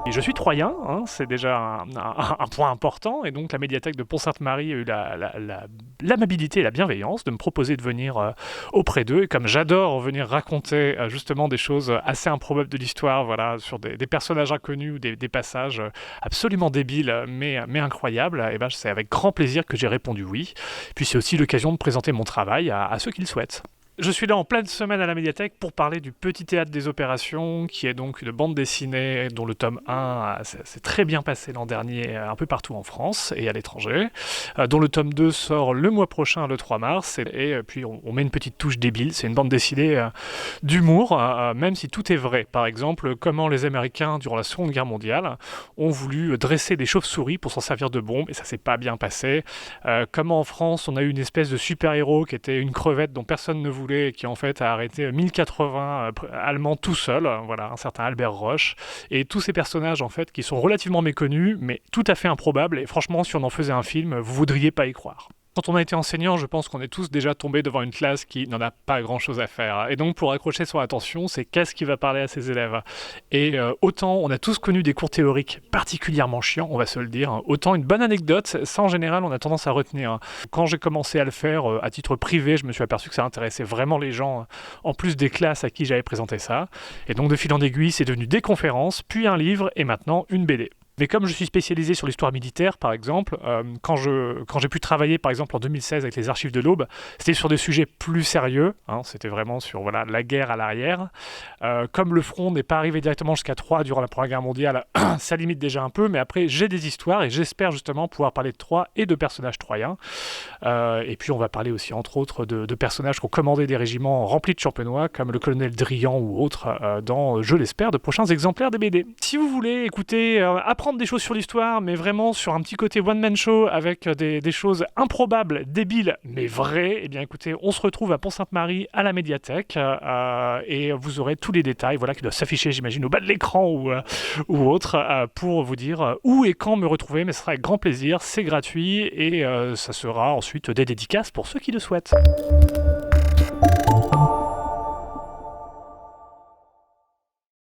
Et je suis troyen, hein, c'est déjà un point important, et donc la médiathèque de Pont-Sainte-Marie a eu l'amabilité et la bienveillance de me proposer de venir auprès d'eux, et comme j'adore venir raconter justement des choses assez improbables de l'histoire, voilà, sur des personnages inconnus ou des passages absolument débiles mais incroyables, et ben, c'est avec grand plaisir que j'ai répondu oui. Puis c'est aussi l'occasion de présenter mon travail à ceux qui le souhaitent. Je suis là en pleine semaine à la médiathèque pour parler du Petit Théâtre des Opérations, qui est donc une bande dessinée dont le tome 1 s'est très bien passé l'an dernier un peu partout en France et à l'étranger, dont le tome 2 sort le mois prochain, le 3 mars, et puis on met une petite touche débile. C'est une bande dessinée d'humour, même si tout est vrai. Par exemple, comment les Américains, durant la Seconde Guerre mondiale, ont voulu dresser des chauves-souris pour s'en servir de bombes, et ça s'est pas bien passé. Comment en France, on a eu une espèce de super-héros qui était une crevette dont personne ne voulait, et qui en fait a arrêté 1080 Allemands tout seul, voilà, un certain Albert Roche, et tous ces personnages en fait qui sont relativement méconnus, mais tout à fait improbables, et franchement si on en faisait un film, vous voudriez pas y croire. Quand on a été enseignant, je pense qu'on est tous déjà tombés devant une classe qui n'en a pas grand-chose à faire. Et donc, pour accrocher son attention, c'est qu'est-ce qui va parler à ses élèves. Et autant on a tous connu des cours théoriques particulièrement chiants, on va se le dire, autant une bonne anecdote, ça en général, on a tendance à retenir. Quand j'ai commencé à le faire à titre privé, je me suis aperçu que ça intéressait vraiment les gens, en plus des classes à qui j'avais présenté ça. Et donc, de fil en aiguille, c'est devenu des conférences, puis un livre, et maintenant une BD. Mais comme je suis spécialisé sur l'histoire militaire, par exemple, quand j'ai pu travailler, par exemple, en 2016 avec les archives de l'Aube, c'était sur des sujets plus sérieux, hein, c'était vraiment sur voilà, la guerre à l'arrière. Comme le front n'est pas arrivé directement jusqu'à Troyes durant la Première Guerre mondiale, ça limite déjà un peu, mais après, j'ai des histoires et j'espère justement pouvoir parler de Troyes et de personnages troyens. Et puis, on va parler aussi, entre autres, de personnages qui ont commandé des régiments remplis de champenois, comme le colonel Drian ou autres, dans, je l'espère, de prochains exemplaires des BD. Si vous voulez écouter, apprendre des choses sur l'histoire, mais vraiment sur un petit côté one-man show avec des choses improbables, débiles, mais vraies, eh bien écoutez, on se retrouve à Pont-Sainte-Marie à la médiathèque et vous aurez tous les détails voilà, qui doivent s'afficher, j'imagine, au bas de l'écran ou autre, pour vous dire où et quand me retrouver, mais ce sera avec grand plaisir, c'est gratuit et ça sera ensuite des dédicaces pour ceux qui le souhaitent.